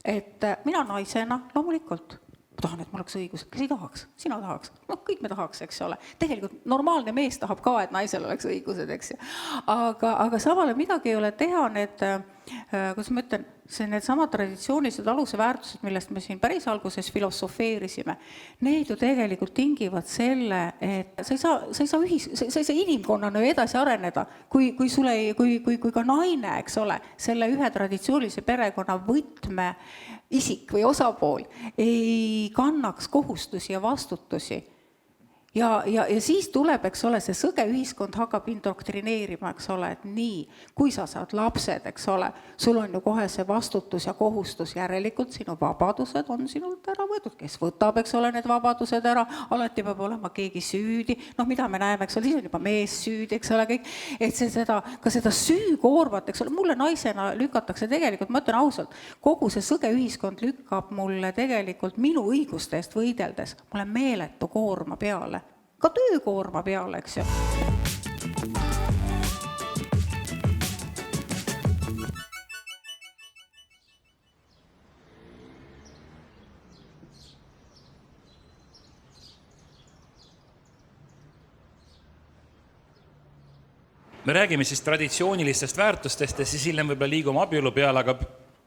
et mina naisena loomulikult tahan, et mul oleks õigused, kes ei tahaks, sina tahaks, kõik me tahaks, eks ole. Tegelikult normaalne mees tahab ka, et naisel oleks õigused, eks ju. Aga samale midagi ei ole teha, need, kuidas ma ütlen, see need samad traditsioonilised aluse väärtused, millest me siin päris alguses filosofeerisime, need ju tegelikult tingivad selle, et sa ei saa inimkonnana ju edasi areneda, kui ka naine, eks ole, selle ühe traditsioonilise perekonna võtme isik või osapool ei kannaks kohustusi ja vastutusi. Ja siis tuleb, eks ole, see sõge ühiskond hakkab indoktrineerima, eks ole, et nii, kui sa saad lapsed, eks ole, sul on ju kohe see vastutus ja kohustus, järelikult sinu vabadused on sinult ära võetud, kes võtab, eks ole, need vabadused ära, alati peab olema keegi süüdi, mida me näeme, eks ole, siis on juba mees süüdi, eks ole, kõik, et ka seda süükoormat, eks ole, mulle naisena lükatakse tegelikult, ma ütlen ausalt, kogu see sõge ühiskond lükkab mulle tegelikult minu õiguste eest võideldes, mulle meeletu koorma peale. Ka töökoorma peale, eks ju. Me räägime siis traditsioonilistest väärtustest ja siis hiljem võib-olla liigume abielu peale, aga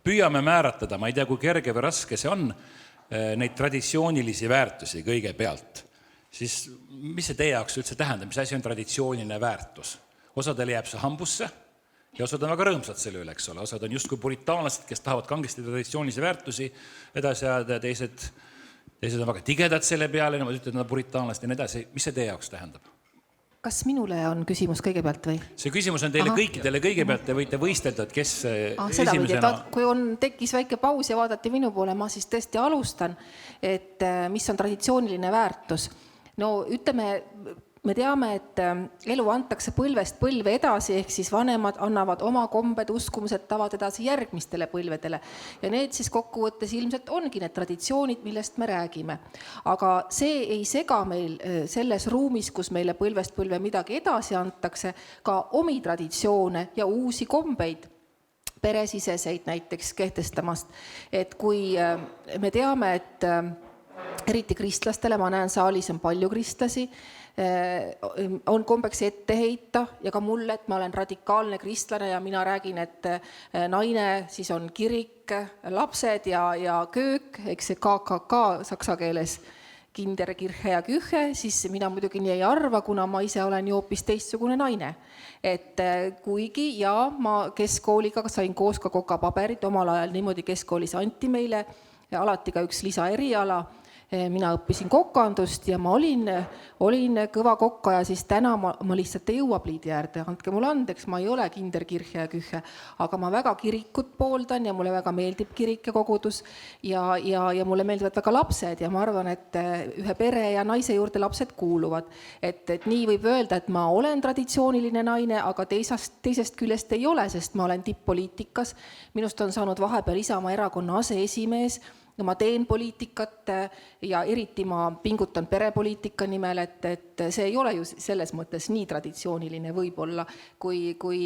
püüame määratada, ma ei tea, kui kerge või raske see on, neid traditsioonilisi väärtusi kõige pealt. Siis mis see teie jaoks üldse tähendab, mis asi on traditsiooniline väärtus? Osadele jääb see hambusse ja osad on väga rõõmsad selle üle, eks ole. Osad on justkui puritaanlased, kes tahavad kangesti traditsioonilisi väärtusi edasi ajada ja teised on väga tigedad selle peale, nemad ütlevad puritaanlased ja nii edasi. Mis see teie jaoks tähendab? Kas minule on küsimus kõigepealt või? See küsimus on teile kõikidele kõigepealt, te võite võistelda, et kes esimesena... Kui tekkis väike paus ja vaadati minu poole, ma siis tõesti alustan, et mis on traditsiooniline väärtus. No ütleme, me teame, et elu antakse põlvest põlve edasi, ehk siis vanemad annavad oma kombed, uskumused, tavad edasi järgmistele põlvedele. Ja need siis kokkuvõttes ilmselt ongi need traditsioonid, millest me räägime. Aga see ei sega meil selles ruumis, kus meile põlvest põlve midagi edasi antakse, ka omi traditsioone ja uusi kombeid peresiseseid näiteks kehtestamast. Et kui me teame, et eriti kristlastele, ma näen saalis on palju kristlasi, on kombeks ette heita ja ka mulle, et ma olen radikaalne kristlane ja mina räägin, et naine siis on kirik, lapsed ja köök, eks see KKK saksa keeles, kinder, kirhe ja kühe, siis mina muidugi nii ei arva, kuna ma ise olen ju hoopis teistsugune naine. Et kuigi ja ma keskkooliga sain koos ka kokapaberid, omal ajal niimoodi keskkoolis anti meile ja alati ka üks lisaeriala. Mina õppisin kokandust ja ma olin kõva kokka ja siis täna ma lihtsalt ei jõua pliidi äärde. Andke mulle andeks, ma ei ole kinder, kirhe ja kühe, aga ma väga kirikut pooldan ja mulle väga meeldib kirik ja kogudus ja mulle meeldivad väga lapsed ja ma arvan, et ühe pere ja naise juurde lapsed kuuluvad. Et nii võib öelda, et ma olen traditsiooniline naine, aga teisest küljest ei ole, sest ma olen tipp-poliitikas. Minust on saanud vahepeal Isamaa erakonna aseesimees ja ma teen poliitikat ja eriti ma pingutan perepoliitika nimel, et see ei ole ju selles mõttes nii traditsiooniline võib-olla, kui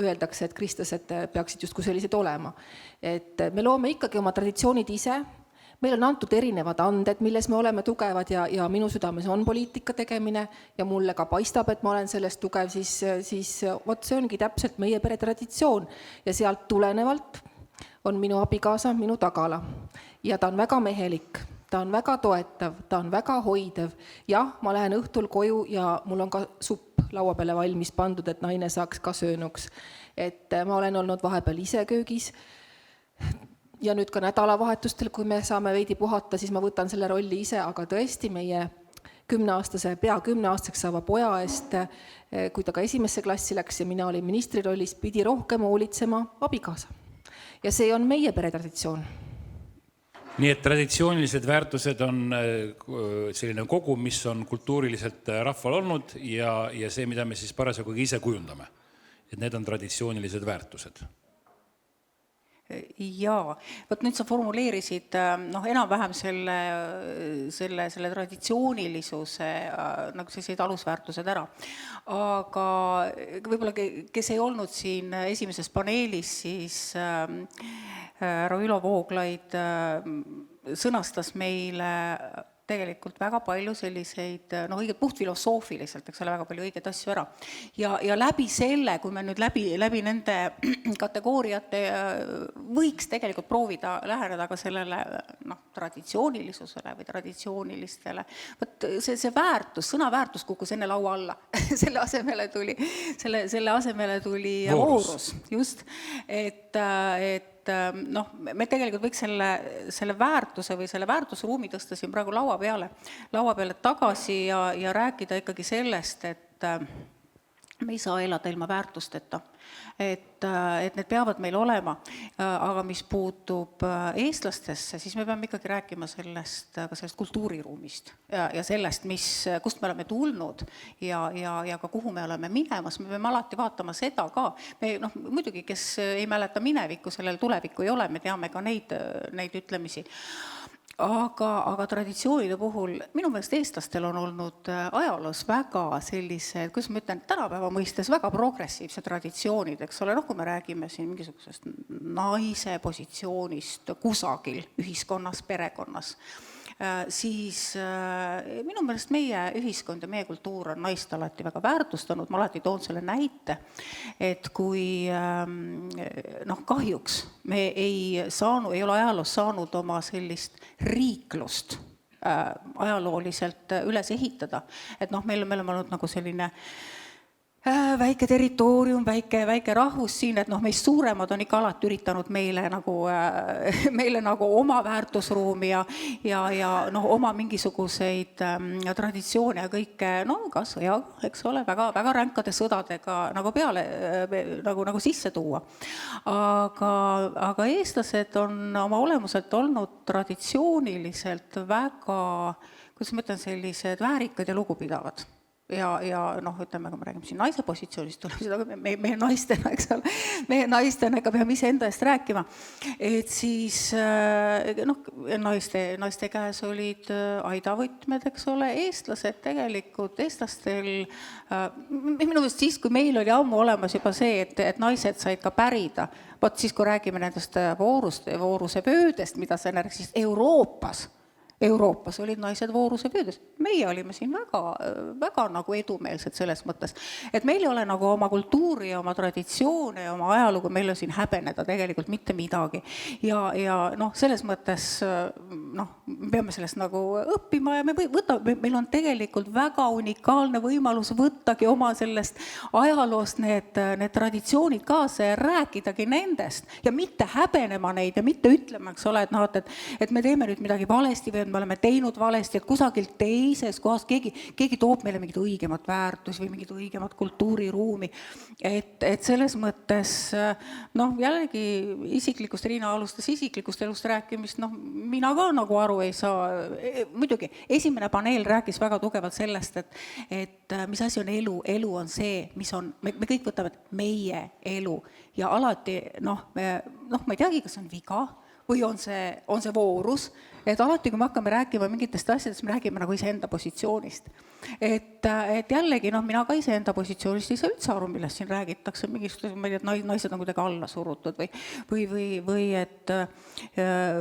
öeldakse, et kristlased peaksid justkui sellised olema. Et me loome ikkagi oma traditsioonid ise, meil on antud erinevad anded, milles me oleme tugevad ja minu südames on poliitika tegemine ja mulle ka paistab, et ma olen sellest tugev, siis vot see ongi täpselt meie pere traditsioon ja sealt tulenevalt on minu abikaasa minu tagala. Ja ta on väga mehelik, ta on väga toetav, ta on väga hoidev. Jah, ma lähen õhtul koju ja mul on ka supp laua peale valmis pandud, et naine saaks ka söönuks. Et ma olen olnud vahepeal ise köögis ja nüüd ka nädalavahetustel, kui me saame veidi puhata, siis ma võtan selle rolli ise, aga tõesti meie 10-aastaseks saava poja eest, kui ta ka esimesse klassi läks ja mina olin ministri rollis, pidi rohkem hoolitsema abikaasa. Ja see on meie peretraditsioon. Nii et traditsioonilised väärtused on selline kogu, mis on kultuuriliselt rahval olnud ja see, mida me siis parasjagu ise kujundame. Et need on traditsioonilised väärtused. jaa, vot nüüd sa formuleerisid noh, enam-vähem selle traditsioonilisuse nagu sellised alusväärtused ära. Aga võib-olla, kes ei olnud siin esimeses paneelis, siis härra Ülo Vooglaid sõnastas meile tegelikult väga palju selliseid, noh, õiget puhtfilosoofiliselt, eks ole, väga palju õigeid asju ära. Ja läbi selle, kui me nüüd läbi nende kategooriate võiks tegelikult proovida läheneda ka sellele traditsioonilisusele või traditsioonilistele. Võt see väärtus, sõna väärtus kukkus enne laua alla. selle asemele tuli voorus, just. Et noh, me tegelikult võiks selle väärtuse või selle väärtusruumi tõsta siin praegu laua peale tagasi ja rääkida ikkagi sellest, et me ei saa elada ilma väärtusteta, et need peavad meil olema, aga mis puutub eestlastesse, siis me peame ikkagi rääkima sellest kultuuriruumist ja sellest, kust me oleme tulnud ja ka kuhu me oleme minemas. Me peame alati vaatama seda ka. Muidugi, kes ei mäleta minevikku, sellel tulevikku ei ole, me teame ka neid ütlemisi. Aga traditsioonide puhul minu meelest eestlastel on olnud ajaloos väga sellised, kuidas ma ütlen, tänapäeva mõistes väga progressiivsed traditsioonid, eks ole, kui me räägime siin mingisugusest naise positsioonist kusagil ühiskonnas, perekonnas, siis minu meelest meie ühiskond ja meie kultuur on naist alati väga väärtustanud. Ma alati toon selle näite, et kui kahjuks me ei ole ajaloos saanud oma sellist riiklust ajalooliselt üles ehitada, et meil oleme olnud nagu selline väike territoorium, väike rahvus siin, et meist suuremad on ikka alati üritanud meile nagu oma väärtusruumi ja oma mingisuguseid traditsioone ja kõike, ka sõjaga, eks ole, väga ränkade sõdadega nagu peale, nagu sisse tuua. Aga eestlased on oma olemuselt olnud traditsiooniliselt väga, kuidas ma ütlen, sellised väärikad ja lugupidavad. Ja ütleme, kui me räägime siin naise positsioonist, tuleb seda meie naistena, eks ole, meie naistena ikka peame ise enda eest rääkima, et siis naiste käes olid aidavõtmed, eks ole, eestlased tegelikult, eestlastel minu meelest siis, kui meil oli ammu olemas juba see, et naised said ka pärida, vot siis, kui räägime nendest voorusepöödest, mida see siis Euroopas olid naised voorusepöödes. Meie olime siin väga nagu edumeelsed selles mõttes, et meil ei ole nagu oma kultuuri ja oma traditsioone ja oma ajalugu, meil on siin häbeneda tegelikult mitte midagi. Ja selles mõttes me peame sellest nagu õppima ja meil on tegelikult väga unikaalne võimalus võttagi oma sellest ajaloost need traditsioonid kaasa ja rääkidagi nendest ja mitte häbenema neid ja mitte ütlema, eks ole, et me teeme nüüd midagi valesti või me oleme teinud valesti, et kusagil teises kohas keegi toob meile mingit õigemat väärtus või mingit õigemat kultuuriruumi. Et selles mõttes, jällegi isiklikust, Riina alustas isiklikust elust rääkimist, mina ka nagu aru ei saa. Muidugi, esimene paneel rääkis väga tugevalt sellest, et mis asi on elu. Elu on see, mis on, me kõik võtame meie elu ja alati, ma ei teagi, kas on viga või on see voorus, et alati, kui me hakkame rääkima mingitest asjadest, me räägime nagu iseenda positsioonist. Et jällegi, mina ka iseenda positsioonist ei saa üldse aru, millest siin räägitakse, mingisugused, ma ei tea, naised on kuidagi alla surutud või et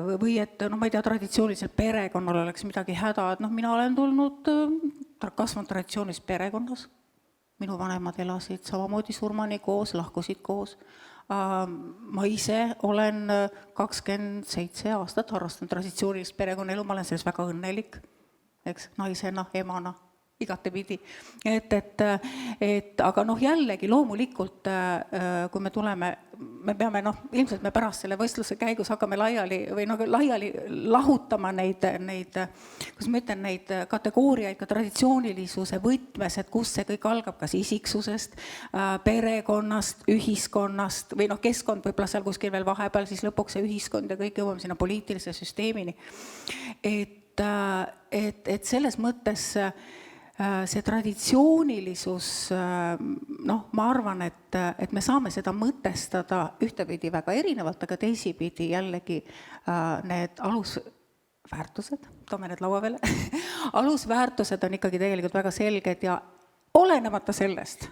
ma ei tea, traditsiooniliselt perekonnal oleks midagi häda, et mina olen kasvanud traditsioonis perekonnas, minu vanemad elasid samamoodi surmani koos, lahkusid koos. Ma ise olen 27 aastat harrastanud traditsioonilist perekonnaelu, ma olen selles väga õnnelik, eks, naisena, emana, igatepidi. Aga jällegi loomulikult, kui me tuleme, me peame, ilmselt me pärast selle võistluse käigus hakkame laiali lahutama neid, kus ma ütlen, neid kategooriaid ka traditsioonilisuse võtmes, et kus see kõik algab, kas isiksusest, perekonnast, ühiskonnast või keskkond võib-olla seal kuskil veel vahepeal, siis lõpuks see ühiskond ja kõik jõuame sinna poliitilise süsteemini. Et selles mõttes see traditsioonilisus, noh, ma arvan, et me saame seda mõtestada ühtepidi väga erinevalt, aga teisipidi jällegi need alusväärtused, toome need laua peale, alusväärtused on ikkagi tegelikult väga selged ja olenemata sellest,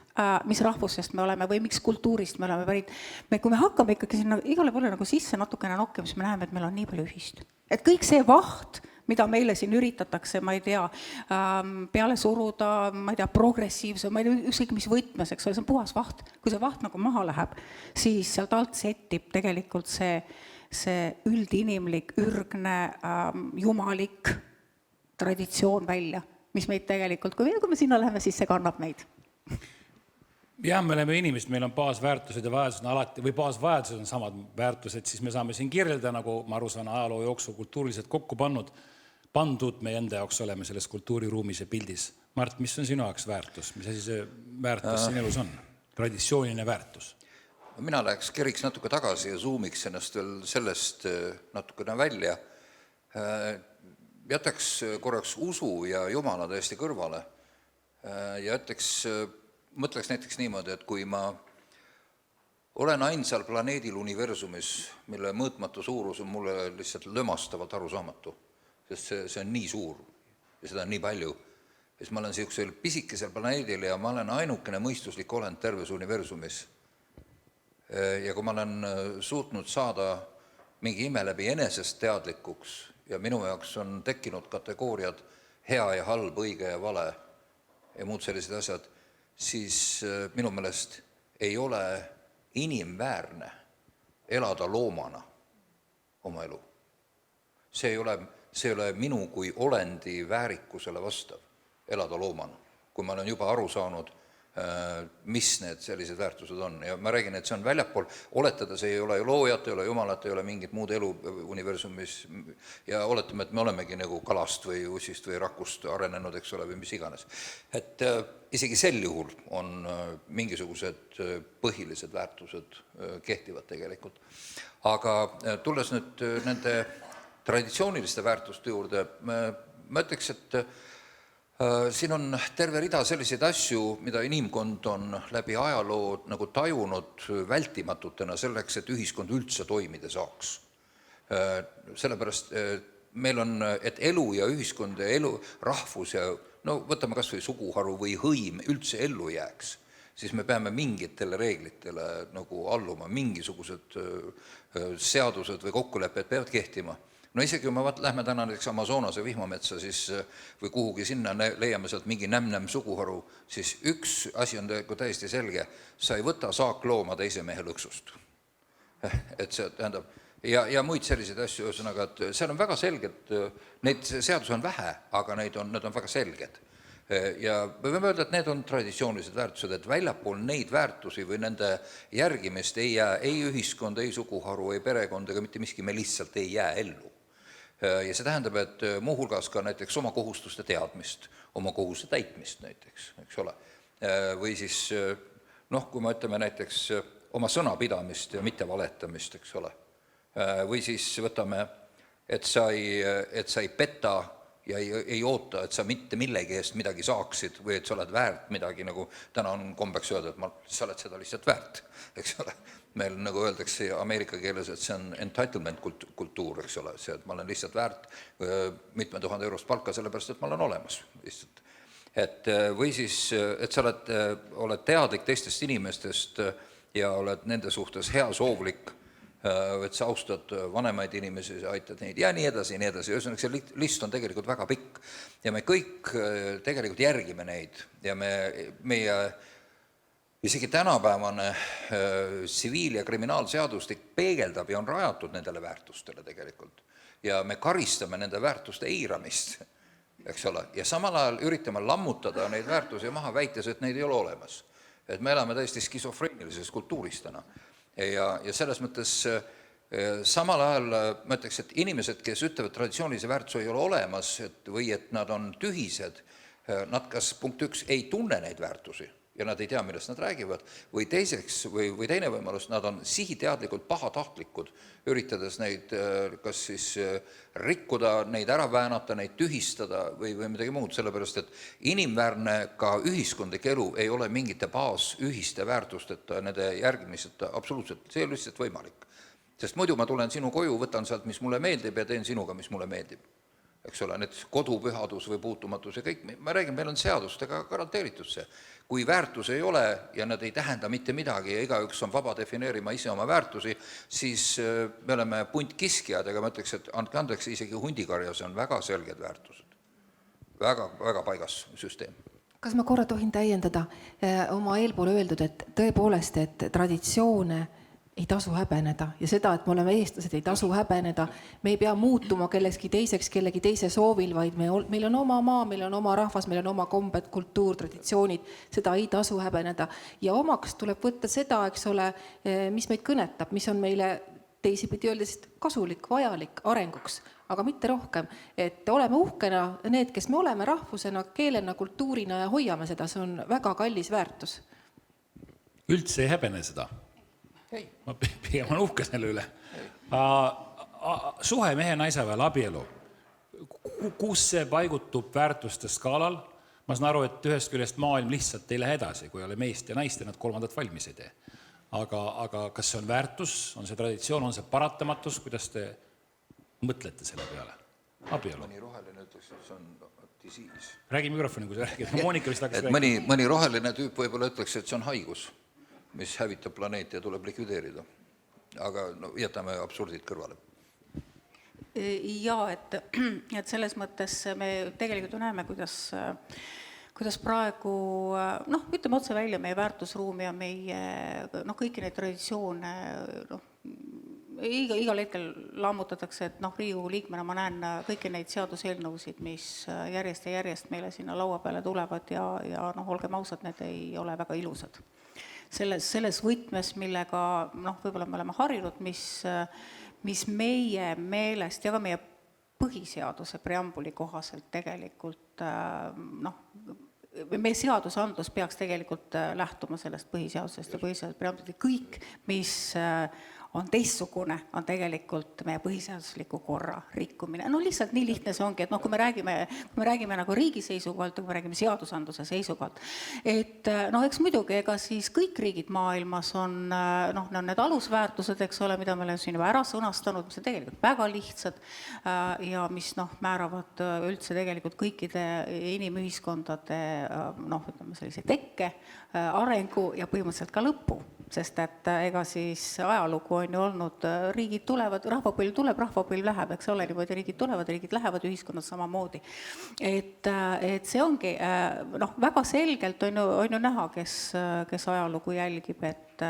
mis rahvusest me oleme või miks kultuurist me oleme pärit, kui me hakkame ikkagi sinna igale poole nagu sisse natukene nokkima, siis me näeme, et meil on nii palju ühist. Et kõik see vaht, mida meile siin üritatakse, ma ei tea, peale suruda, ma ei tea, progressiivse, ma ei tea, ükskõik mis võtmes, eks ole, see on puhas vaht. Kui see vaht nagu maha läheb, siis sealt alt settib tegelikult see üldinimlik, ürgne, jumalik traditsioon välja, mis meid tegelikult, kui me sinna läheme, siis see kannab meid. Jah, me oleme inimesed, meil on baasväärtused ja vajadused on alati, või baasvajadused on samad väärtused, siis me saame siin kirjelda, nagu ma aru saan, ajaloo jooksul kultuuriliselt kokku pandud meie enda jaoks oleme selles kultuuriruumis ja pildis. Mart, mis on sinu jaoks väärtus? Mis asi see väärtus siin elus on? Traditsiooniline väärtus? Mina läheks keriks natuke tagasi ja zoomiks ennast veel sellest natukene välja. Jätaks korraks usu ja Jumala täiesti kõrvale ja mõtleks näiteks niimoodi, et kui ma olen ainsal planeedil universumis, mille mõõtmatu suurus on mulle lihtsalt lömastavalt arusaamatu, sest see on nii suur ja seda on nii palju, siis ma olen sellisel pisikesel planeedil ja ma olen ainukene mõistuslik olend terves universumis. Ja kui ma olen suutnud saada mingi ime läbi enesest teadlikuks ja minu jaoks on tekkinud kategooriad hea ja halb, õige ja vale ja muud sellised asjad, siis minu meelest ei ole inimväärne elada loomana oma elu. See ei ole minu kui olendi väärikusele vastav elada loomana, kui ma olen juba aru saanud, mis need sellised väärtused on. Ja ma räägin, et see on väljapool, oletada, see ei ole loojat, ei ole jumalat, ei ole mingit muud elu universumis ja oletame, et me olemegi nagu kalast või ussist või rakust arenenud, eks ole, või mis iganes. Et isegi sel juhul on mingisugused põhilised väärtused kehtivad tegelikult. Aga tulles nüüd nende traditsiooniliste väärtuste juurde, ma ütleks, et siin on terve rida selliseid asju, mida inimkond on läbi ajaloo nagu tajunud vältimatutena selleks, et ühiskond üldse toimida saaks. Sellepärast meil on, et elu ja ühiskond ja elu, rahvus ja no võtame kas või suguharu või hõim üldse ellu jääks, siis me peame mingitele reeglitele nagu alluma, mingisugused seadused või kokkulepped peavad kehtima. No isegi kui me lähme täna näiteks Amazonase vihmametsa siis, või kuhugi sinna leiame sealt mingi nämm suguharu, siis üks asi on täiesti selge, sa ei võta saaklooma teise mehe lõksust. Et see tähendab, ja muid selliseid asju, ühesõnaga, et seal on väga selged, neid seadusi on vähe, aga need on väga selged. Ja võime öelda, et need on traditsioonilised väärtused, et väljapool neid väärtusi või nende järgimist ei jää ei ühiskond, ei suguharu, ei perekond ega mitte miski, me lihtsalt ei jää ellu. Ja see tähendab, et muuhulgas ka näiteks oma kohustuste teadmist, oma kohuste täitmist näiteks, eks ole. Või siis, kui me ütleme näiteks oma sõnapidamist ja mitte valetamist, eks ole. Või siis võtame, et sa ei peta ja ei oota, et sa mitte millegi eest midagi saaksid või et sa oled väärt midagi, nagu täna on kombeks öelda, et sa oled seda lihtsalt väärt, eks ole. Meil nagu öeldakse Ameerika keeles, et see on entitlement kultuur, eks ole, see, et ma olen lihtsalt väärt mitme 1000 eurost palka, sellepärast, et ma olen olemas lihtsalt. Või siis, et sa oled teadlik teistest inimestest ja oled nende suhtes heasoovlik, et sa austad vanemaid inimesi, sa aitad neid ja nii edasi, nii edasi. Ühesõnaga, see list on tegelikult väga pikk ja me kõik tegelikult järgime neid ja meie isegi tänapäevane tsiviil- ja kriminaalseadustik peegeldab ja on rajatud nendele väärtustele tegelikult. Ja me karistame nende väärtuste eiramist, eks ole, ja samal ajal üritame lammutada neid väärtusi maha väites, et neid ei ole olemas. Et me elame täiesti skisofreenilises kultuuris täna. Ja selles mõttes samal ajal ma ütleks, et inimesed, kes ütlevad, traditsioonilise väärtuse ei ole olemas või et nad on tühised, nad kas punkt 1 ei tunne neid väärtusi ja nad ei tea, millest nad räägivad, või teiseks, või teine võimalus, nad on sihiteadlikult pahatahtlikud, üritades neid kas siis rikkuda, neid ära väänata, neid tühistada või midagi muud, sellepärast et inimväärne ka ühiskondlik elu ei ole mingite baasühiste väärtusteta, nende järgimiseta absoluutselt, see ei ole lihtsalt võimalik. Sest muidu ma tulen sinu koju, võtan sealt, mis mulle meeldib ja teen sinuga, mis mulle meeldib. Eks ole, need kodupühadus või puutumatus ja kõik, ma räägin, meil on seadustega garanteeritud see. Kui väärtus ei ole ja nad ei tähenda mitte midagi ja igaüks on vaba defineerima ise oma väärtusi, siis me oleme punt kiskjad, aga ma ütleks, et andke andeks, isegi hundikarjas on väga selged väärtused. Väga paigas süsteem. Kas ma korra tohin täiendada oma eelpool öeldud, et tõepoolest, et traditsioone ei tasu häbeneda ja seda, et me oleme eestlased, ei tasu häbeneda. Me ei pea muutuma kellekski teiseks, kellegi teise soovil, vaid meil on oma maa, meil on oma rahvas, meil on oma kombed, kultuur, traditsioonid, seda ei tasu häbeneda. Ja omaks tuleb võtta seda, eks ole, mis meid kõnetab, mis on meile teisipidi öeldes kasulik, vajalik arenguks, aga mitte rohkem. Et oleme uhkena need, kes me oleme rahvusena, keelena, kultuurina ja hoiame seda, see on väga kallis väärtus. Üldse ei häbene seda. Ma pigem olen uhke selle üle. Suhe mehe naise vahel, abielu, kus see paigutub väärtuste skaalal? Ma saan aru, et ühest küljest maailm lihtsalt ei lähe edasi, kui ei ole meest ja naist ja nad kolmandat valmis ei tee. Aga kas see on väärtus, on see traditsioon, on see paratamatus, kuidas te mõtlete selle peale? Abielu. Mõni roheline ütleks, et see on disease. Räägi mikrofoni, kui sa räägid. Moonika vist hakkas räägida. Mõni roheline tüüp võib-olla ütleks, et see on haigus, mis hävitab planeeti ja tuleb likvideerida. Aga no, jätame absurdid kõrvale. Ja, et selles mõttes me tegelikult näeme, kuidas praegu, ütleme otse välja meie väärtusruumi ja meie, kõiki neid traditsioone, igal hetkel lammutatakse, et Riigikogu liikmena ma näen kõiki neid seaduseelnõusid, mis järjest ja järjest meile sinna laua peale tulevad ja olgem ausad, need ei ole väga ilusad. Selles võtmes, millega võib-olla me oleme harjunud, mis meie meelest ja ka meie põhiseaduse preambuli kohaselt tegelikult, meie seadusandlus peaks tegelikult lähtuma sellest põhiseadusest ja põhiseaduse preambulist. Kõik, mis on teistsugune, on tegelikult meie põhiseadusliku korra rikkumine. Lihtsalt nii lihtne see ongi, et kui me räägime nagu riigi seisukohalt, kui me räägime seadusandluse seisukohalt, et eks muidugi, ega siis kõik riigid maailmas on need alusväärtused, eks ole, mida me oleme siin juba ära sõnastanud, mis on tegelikult väga lihtsad ja mis määravad üldse tegelikult kõikide inimühiskondade ütleme sellise tekke, arengu ja põhimõtteliselt ka lõpu. Sest et ega siis ajalugu on ju olnud, riigid tulevad, rahvapõlv tuleb, rahvapõlv läheb, eks ole, niimoodi riigid tulevad, riigid lähevad, ühiskonnad samamoodi. Et see ongi, väga selgelt on ju näha, kes ajalugu jälgib, et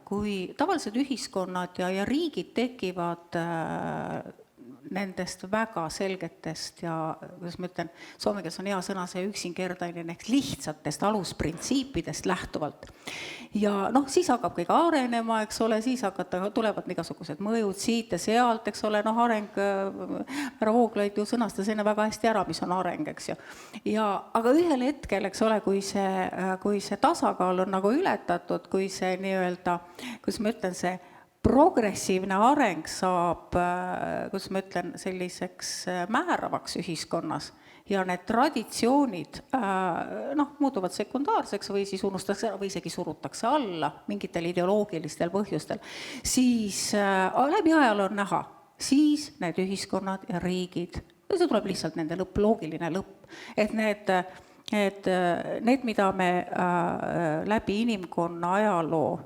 kui tavalised ühiskonnad ja riigid tekivad nendest väga selgetest ja, kuidas ma ütlen, soome keeles on hea sõna, see üksinkertainen ehk lihtsatest alusprintsiipidest lähtuvalt. Ja siis hakkab kõik arenema, eks ole, siis tulevad igasugused mõjud siit ja sealt, eks ole, areng, härra Vooglaid ju sõnastas enne väga hästi ära, mis on areng, eks ju. Aga ühel hetkel, eks ole, kui see tasakaal on nagu ületatud, kui see nii-öelda, kuidas ma ütlen, see progressiivne areng saab, kuidas ma ütlen, selliseks määravaks ühiskonnas ja need traditsioonid muutuvad sekundaarseks või siis unustatakse ära või isegi surutakse alla mingitel ideoloogilistel põhjustel, siis läbi ajaloo on näha, siis need ühiskonnad ja riigid, see tuleb lihtsalt nende lõpp, loogiline lõpp, et need, mida me läbi inimkonna ajaloo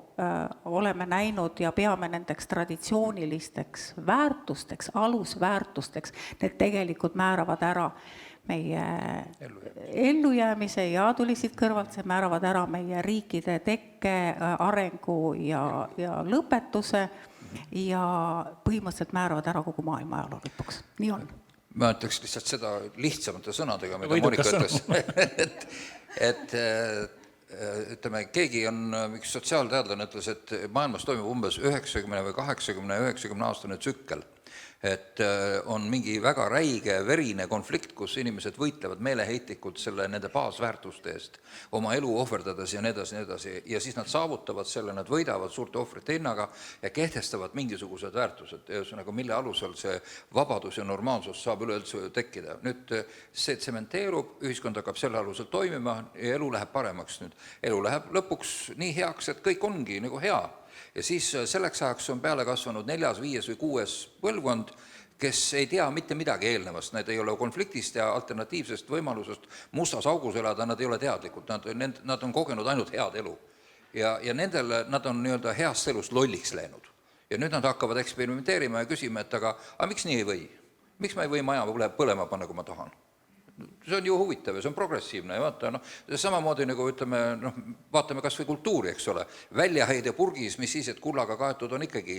oleme näinud ja peame nendeks traditsioonilisteks väärtusteks, alusväärtusteks, need tegelikult määravad ära meie ellujäämise ja tulisid kõrvalt, see määravad ära meie riikide tekke, arengu ja lõpetuse ja põhimõtteliselt määravad ära kogu maailma ajaloo lõpuks. Nii on. Ma ütleks lihtsalt seda lihtsamate sõnadega, mida Monika ütles, et ütleme, keegi on, üks sotsiaalteadlane ütles, et maailmas toimub umbes 90 või 80 aastane tsükkel. et on mingi väga räige verine konflikt, kus inimesed võitlevad meeleheitlikult selle nende baasväärtuste eest, oma elu ohverdades ja nii edasi, ja siis nad saavutavad selle, nad võidavad suurte ohvrite hinnaga ja kehtestavad mingisugused väärtused, ühesõnaga, mille alusel see vabadus ja normaalsus saab üleüldse tekkida. Nüüd see tsementeerub, ühiskond hakkab selle alusel toimima ja elu läheb paremaks nüüd. Elu läheb lõpuks nii heaks, et kõik ongi nagu hea. Ja siis selleks ajaks on peale kasvanud 4., 5. või 6. põlvkond, kes ei tea mitte midagi eelnevast, need ei ole konfliktist ja alternatiivsest võimalusest mustas augus elada, nad ei ole teadlikud, nad on kogenud ainult head elu. Ja nendel nad on nii-öelda heast elust lolliks läinud. Ja nüüd nad hakkavad eksperimenteerima ja küsima, et aga miks nii ei või? Miks ma ei või maja põlema panna, kui ma tahan? See on ju huvitav ja see on progressiivne ja vaata, samamoodi nagu ütleme, vaatame kas või kultuuri, eks ole, väljaheide purgis, mis siis, et kullaga kaetud on ikkagi,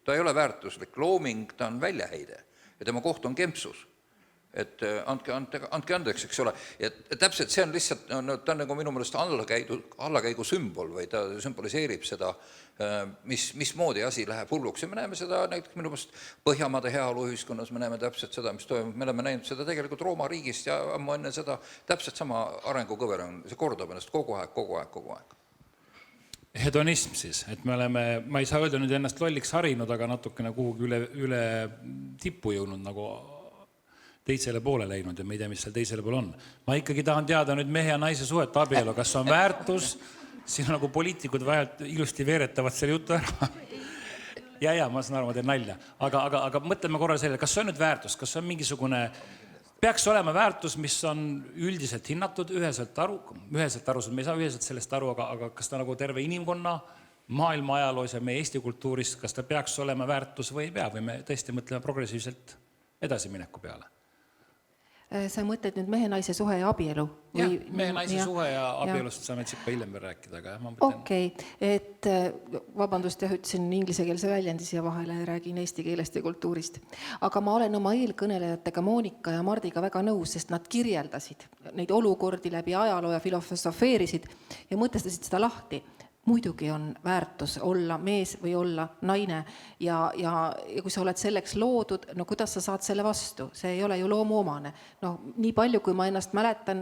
ta ei ole väärtuslik looming, ta on väljaheide ja tema koht on kempsus. Et andke andeks, eks ole, ja täpselt see on lihtsalt, ta on nagu minu meelest allakäigu sümbol või ta sümboliseerib seda, mismoodi asi läheb hulluks ja me näeme seda näiteks minu meelest Põhjamaade heaolu ühiskonnas, me näeme täpselt seda, mis toimub, me oleme näinud seda tegelikult Rooma riigist ja ammu enne seda täpselt sama arengukõver on, see kordab ennast kogu aeg. Hedonism siis, et me oleme, ma ei saa öelda nüüd ennast lolliks harinud, aga natukene kuhugi üle tippu jõudnud nagu teisele poole läinud ja me ei tea, mis seal teisele poole on. Ma ikkagi tahan teada nüüd mehe ja naise suhet abielu, kas on väärtus, siin on nagu poliitikud vahelt ilusti veeretavad selle jutu ära. Ja, ma saan aru, ma teen nalja. Aga mõtleme korra selle, kas see on nüüd väärtus, kas see on mingisugune, peaks olema väärtus, mis on üldiselt hinnatud, üheselt aru, me ei saa üheselt sellest aru, aga kas ta nagu terve inimkonna maailma ajaloos ja meie Eesti kultuuris, kas ta peaks olema väärtus või ei pea, või me tõesti mõtleme progressiivselt edasimineku peale? Sa mõtled nüüd mehe-naise suhe ja abielu? Jah, mehe-naise suhe ja abielust saame tsikka hiljem veel rääkida. Okei, et vabandust, ütlesin inglisekeelse väljendi siia vahele ja räägin eesti keelest ja kultuurist. Aga ma olen oma eelkõnelejatega Monika ja Mardiga väga nõus, sest nad kirjeldasid neid olukordi läbi ajaloo ja filosofeerisid ja mõtestasid seda lahti. Muidugi on väärtus olla mees või olla naine ja kui sa oled selleks loodud, no kuidas sa saad selle vastu? See ei ole ju loomuomane. Nii palju, kui ma ennast mäletan,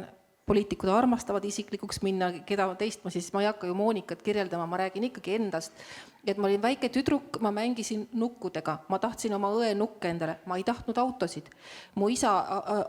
poliitikud armastavad isiklikuks minna, keda teist ma siis, ma ei hakka ju Moonikat kirjeldama, ma räägin ikkagi endast, et ma olin väike tüdruk, ma mängisin nukkudega, ma tahtsin oma õe nukke endale, ma ei tahtnud autosid. Mu isa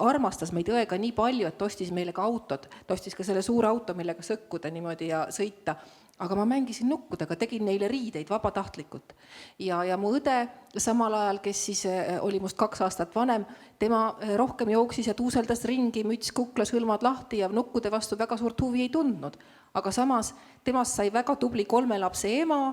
armastas meid õega nii palju, et ostis meile ka autod, ta ostis ka selle suure auto, millega sõkkuda niimoodi ja sõita. Aga ma mängisin nukkudega, tegin neile riideid vabatahtlikult. Ja mu õde samal ajal, kes siis oli must 2 aastat vanem, tema rohkem jooksis ja tuuseldas ringi, müts kuklas, hõlmad lahti ja nukkude vastu väga suurt huvi ei tundnud. Aga samas temast sai väga tubli 3 lapse ema,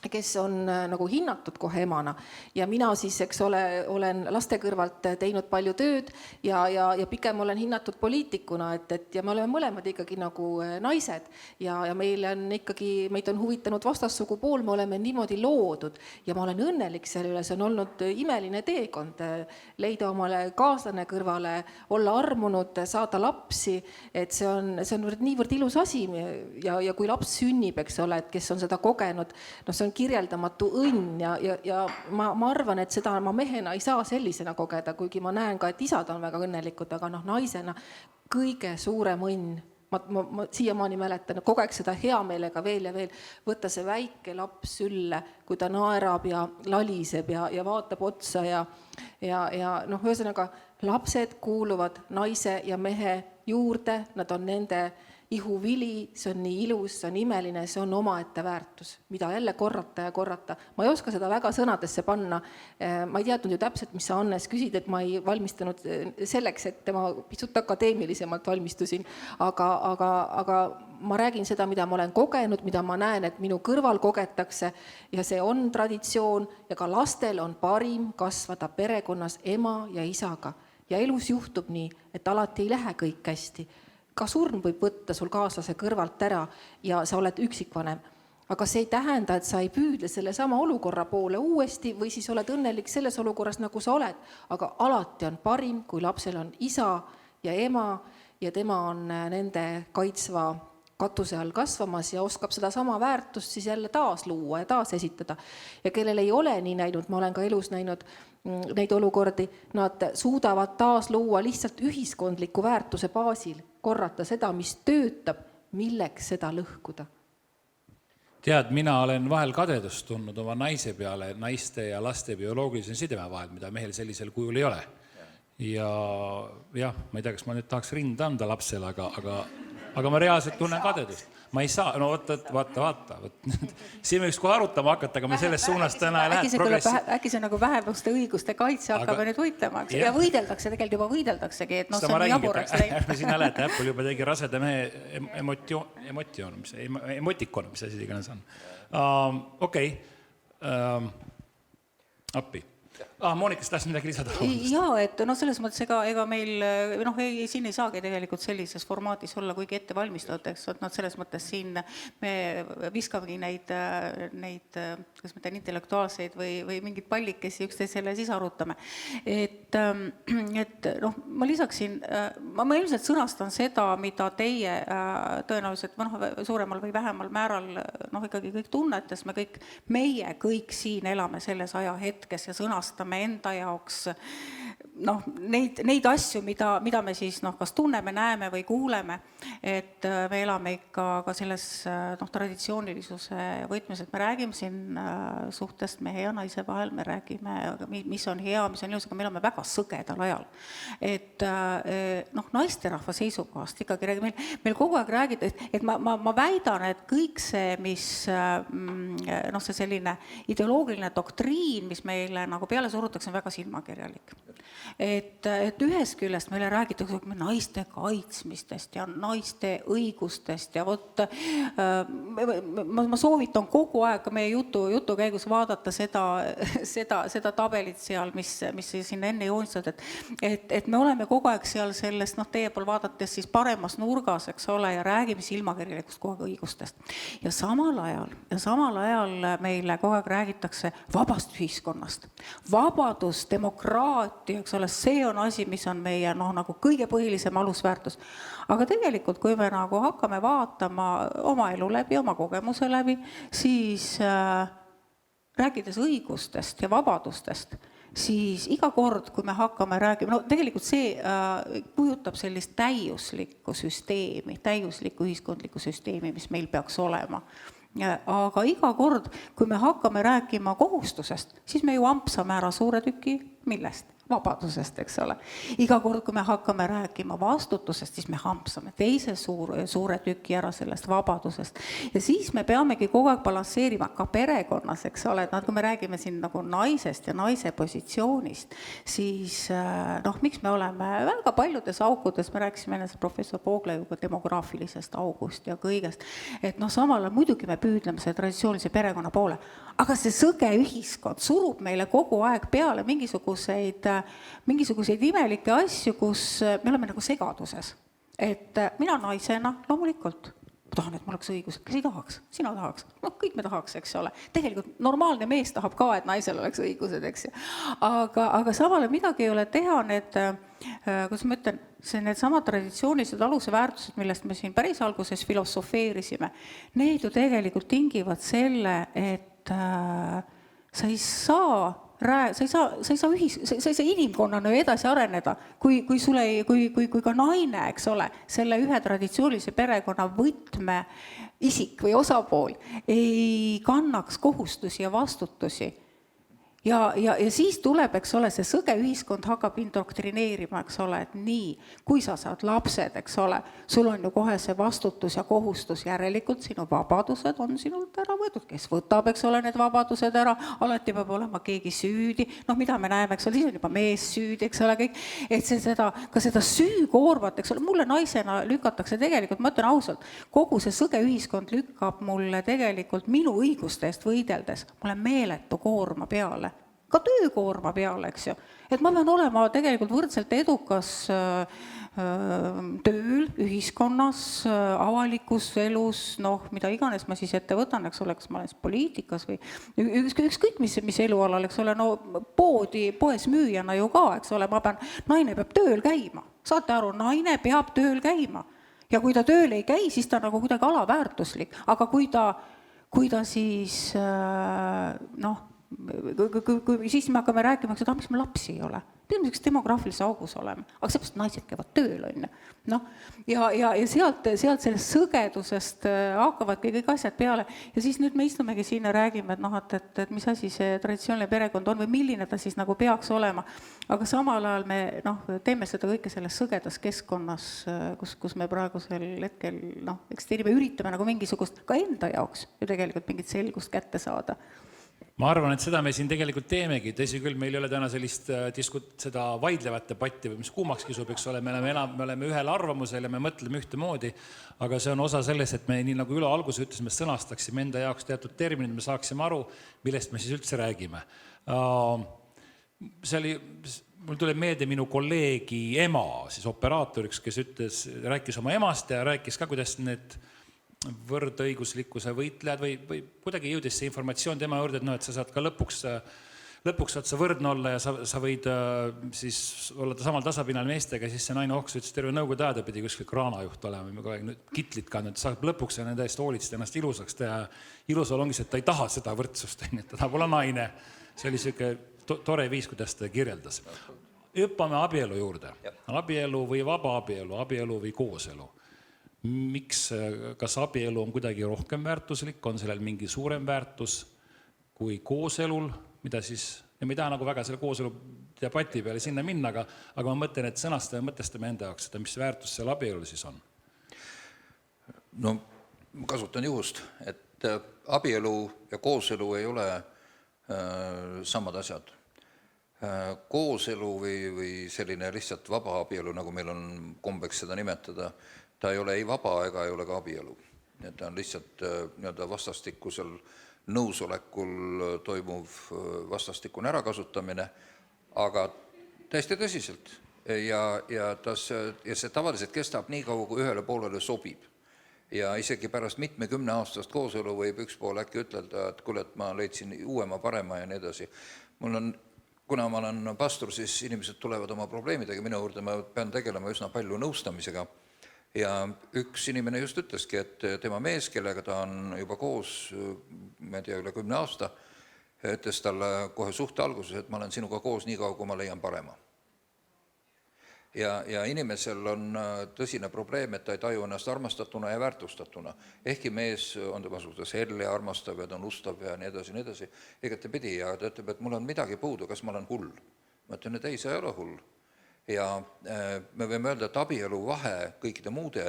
kes on nagu hinnatud kohe emana ja mina siis, eks ole, olen laste kõrvalt teinud palju tööd ja pigem olen hinnatud poliitikuna, ja me oleme mõlemad ikkagi nagu naised ja meid on huvitanud vastassugu pool, me oleme niimoodi loodud ja ma olen õnnelik selle üle, see on olnud imeline teekond, leida omale kaaslane kõrvale, olla armunud, saada lapsi, et see on niivõrd ilus asi ja kui laps sünnib, eks ole, et kes on seda kogenud, see on kirjeldamatu õnn ja ma arvan, et seda ma mehena ei saa sellisena kogeda, kuigi ma näen ka, et isad on väga õnnelikud, aga naisena kõige suurem õnn. Ma siiamaani mäletan, kogeks seda hea meelega veel ja veel, võtta see väike laps sülle, kui ta naerab ja laliseb ja vaatab otsa ja ühesõnaga lapsed kuuluvad naise ja mehe juurde, nad on nende ihuvili, see on nii ilus, see on imeline, see on omaette väärtus, mida jälle korrata ja korrata. Ma ei oska seda väga sõnadesse panna. Ma ei teadnud ju täpselt, mis sa Annes küsid, et ma ei valmistanud selleks, et ma pisut akadeemilisemalt valmistusin. Aga ma räägin seda, mida ma olen kogenud, mida ma näen, et minu kõrval kogetakse ja see on traditsioon ja ka lastel on parim kasvada perekonnas ema ja isaga. Ja elus juhtub nii, et alati ei lähe kõik hästi. Ka surm võib võtta sul kaaslase kõrvalt ära ja sa oled üksikvanem. Aga see ei tähenda, et sa ei püüdle selle sama olukorra poole uuesti või siis oled õnnelik selles olukorras, nagu sa oled. Aga alati on parim, kui lapsel on isa ja ema ja tema on nende kaitsva katuse all kasvamas ja oskab sedasama väärtust siis jälle taas luua ja taas esitada. Ja kellel ei ole nii näinud, ma olen ka elus näinud neid olukordi, nad suudavad taas luua lihtsalt ühiskondliku väärtuse baasil, korrata seda, mis töötab, milleks seda lõhkuda. Tead, mina olen vahel kadedust tundnud oma naise peale naiste ja laste bioloogilise sideme vahel, mida mehel sellisel kujul ei ole. Ja jah, ma ei tea, kas ma nüüd tahaks rinda anda lapsele, aga ma reaalselt tunnen kadedust. Ma ei saa, no vaata. Siin me üks kohe arutama hakata, aga me selles suunas täna ei lähe Äkki see nagu vähemuste õiguste kaitse hakkab nüüd võitlema. Ja võideldakse, tegelikult juba võideldakse,gi, et see on jaburaks läinud. Siin lähete, Apple juba tegi raseda mehe emotikon, mis asi iganes on. Okei. Appi. Moonika, sa tahtsid midagi lisada? Jaa, et selles mõttes ega meil, siin ei saagi tegelikult sellises formaadis olla, kuigi ette valmistatud, eks, et selles mõttes siin me viskamegi neid, kas ma tean, intellektuaalseid või mingid pallikesi üksteisele siis arutame. Et ma lisaksin, ma ilmselt sõnastan seda, mida teie tõenäoliselt suuremal või vähemal määral ikkagi kõik tunnetes, meie kõik siin elame selles ajahetkes ja sõnastame enda jaoks neid asju, mida me siis kas tunneme, näeme või kuuleme, et me elame ikka ka selles traditsioonilisuse võtmes, et me räägime siin suhtest mehe ja naise vahel, me räägime, mis on hea, mis on ilus, aga me elame väga sõgedal ajal. Et naisterahva seisukohast ikkagi meil kogu aeg räägida, et ma väidan, et kõik see, mis see selline ideoloogiline doktriin, mis meile nagu peale surutakse, on väga silmakirjalik. Et ühest küljest meile räägitakse naiste kaitsmistest ja naiste õigustest ja ma soovitan kogu aeg meie jutu käigus vaadata seda tabelit seal, mis sinna enne joonistatud, et me oleme kogu aeg seal sellest, teie pool vaadates siis paremas nurgas, eks ole, ja räägime silmakirjalikust kogu aeg õigustest. Ja samal ajal meile kogu aeg räägitakse vabast ühiskonnast. Vabadus, demokraatia, eks ole, see on asi, mis on meie nagu kõige põhilisem alusväärtus. Aga tegelikult, kui me nagu hakkame vaatama oma elu läbi, oma kogemuse läbi, siis rääkides õigustest ja vabadustest, siis iga kord, kui me hakkame rääkima, tegelikult see kujutab sellist täiuslikku süsteemi, täiuslikku ühiskondlikku süsteemi, mis meil peaks olema. Aga iga kord, kui me hakkame rääkima kohustusest, siis me ju ampsame ära suure tüki millest? Vabadusest, eks ole. Iga kord, kui me hakkame rääkima vastutusest, siis me hampsame teise suure tüki ära sellest vabadusest. Ja siis me peamegi kogu aeg balansseerima ka perekonnas, eks ole, et kui me räägime siin nagu naisest ja naise positsioonist, siis miks me oleme väga paljudes aukudes, me rääkisime enne professor Vooglajuga demograafilisest august ja kõigest, et samal ajal muidugi me püüdleme selle traditsioonilise perekonna poole, aga see sõge ühiskond surub meile kogu aeg peale mingisuguseid imelikke asju, kus me oleme nagu segaduses. Et mina naisena loomulikult tahan, et mul oleks õigused, kes ei tahaks, sina tahaks, kõik me tahaks, eks ole. Tegelikult normaalne mees tahab ka, et naisel oleks õigused, eks ju. Aga samale midagi ei ole teha, kuidas ma ütlen, need samad traditsioonilised aluse väärtused, millest me siin päris alguses filosofeerisime, need ju tegelikult tingivad selle, et sa ei saa inimkonnana edasi areneda, kui ka naine, eks ole, selle ühe traditsioonilise perekonna võtme isik või osapool ei kannaks kohustusi ja vastutusi. Ja siis tuleb, eks ole, see sõge ühiskond hakkab indoktrineerima, eks ole, et nii, kui sa saad lapsed, eks ole, sul on ju kohe see vastutus ja kohustus, järelikult sinu vabadused on sinult ära võetud, kes võtab, eks ole, need vabadused ära, alati peab olema keegi süüdi, mida me näeme, eks ole, siis on juba mees süüdi, eks ole, kõik, et ka seda süükoormat, eks ole, mulle naisena lükatakse tegelikult, ma ütlen ausalt, kogu see sõge ühiskond lükkab mulle tegelikult minu õiguste eest võideldes, mulle meeletu koorma peale. Ka töökoorma peale, eks ju. Et ma pean olema tegelikult võrdselt edukas tööl, ühiskonnas, avalikus elus, mida iganes ma siis ette võtan, eks ole, kas ma olen poliitikas või ükskõik mis elualal, eks ole, poes müüjana ju ka, eks ole, naine peab tööl käima. Saate aru, naine peab tööl käima. ja kui ta tööl ei käi, siis ta on nagu kuidagi alaväärtuslik, aga kui ta siis noh, siis me hakkame rääkima, et mis me lapsi ei ole. Mis demograafilise augus oleme, aga seepärast naised käivad tööl, on ju. No, ja sealt sellest sõgedusest hakkavadki kõik asjad peale ja siis nüüd me istumegi siin ja räägime, et mis asi see traditsiooniline perekond on või milline ta siis nagu peaks olema. Aga samal ajal me teeme seda kõike selles sõgedas keskkonnas, kus me praegusel hetkel eksisteerime, üritame nagu mingisugust ka enda jaoks ju tegelikult mingit selgust kätte saada. Ma arvan, et seda me siin tegelikult teemegi. Tõsi küll, meil ei ole täna sellist seda vaidlevat debatti, mis kuumaks kisub, eks ole, me oleme ühel arvamusel ja me mõtleme ühtemoodi, aga see on osa sellest, et me nii nagu Ülo alguses ütles, me sõnastaksime enda jaoks teatud terminid, me saaksime aru, millest me siis üldse räägime. Mul tuleb meelde minu kolleegi ema, siis operaatoriks, kes rääkis oma emast ja rääkis ka, kuidas need võrdõiguslikkuse võitlejad või kuidagi jõudis see informatsioon tema juurde, et sa saad ka lõpuks saad sa võrdne olla ja sa võid siis olla samal tasapinnal meestega, siis see naine ohks ütles terve nõukogude ajada pidi kuskil kraanajuht olema, me kogu aeg kitlit kandnud, saab lõpuks ja nende eest hoolitsid ennast ilusaks teha. Ilusal ongi see, et ta ei taha seda võrdsust, et ta tahab olla naine. See oli selline tore viis, kuidas ta kirjeldas. Hüppame abielu juurde. Abielu või vaba abielu või kooselu. Miks, kas abielu on kuidagi rohkem väärtuslik, on sellel mingi suurem väärtus kui kooselul, mida siis, ja me ei taha nagu väga selle kooselu debati peale sinna minna, aga ma mõtlen, et sõnastame, mõtestame enda jaoks seda, mis väärtus seal abielul siis on? No, ma kasutan juhust, et abielu ja kooselu ei ole samad asjad. Kooselu või selline lihtsalt vaba abielu, nagu meil on kombeks seda nimetada, ta ei ole ei vaba ega ei ole ka abielu. Ta on lihtsalt vastastikusel nõusolekul toimuv vastastikune ärakasutamine, aga täiesti tõsiselt. Ja see tavaliselt kestab nii kaua, kui ühele poolele sobib. Ja isegi pärast 10 aastast kooselu võib üks pool äkki ütelda, et kuule, et ma leidsin uuema, parema ja nii edasi. Kuna ma olen pastor, siis inimesed tulevad oma probleemidega minu juurde, ma pean tegelema üsna palju nõustamisega. Ja üks inimene just ütleski, et tema mees, kellega ta on juba koos, ma ei tea, üle 10 aasta, ütles talle kohe suhte alguses, et ma olen sinuga koos nii kaua, kui ma leian parema. Ja inimesel on tõsine probleem, et ta ei taju ennast armastatuna ja väärtustatuna. Ehkki mees on tema suhtes helle ja armastav ja ta on ustav ja nii edasi. Ega ta pidi ja ta ütleb, et mul on midagi puudu, kas ma olen hull. Ma ütlen, et ei, sa ei ole hull. Ja me võime öelda, et abielu vahe kõikide muude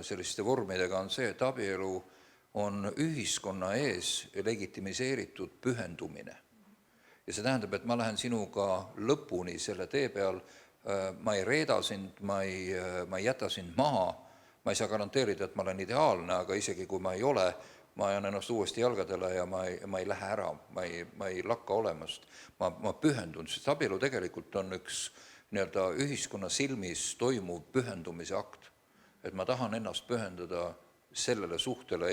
selliste vormidega on see, et abielu on ühiskonna ees legitimiseeritud pühendumine. Ja see tähendab, et ma lähen sinuga lõpuni selle tee peal, ma ei reeda sind, ma ei jäta sind maha, ma ei saa garanteerida, et ma olen ideaalne, aga isegi kui ma ei ole, ma jään ennast uuesti jalgadele ja ma ei lähe ära, ma ei lakka olemast, ma pühendun, sest abielu tegelikult on üks ühiskonna silmis toimuv pühendumise akt. Et ma tahan ennast pühendada sellele suhtele,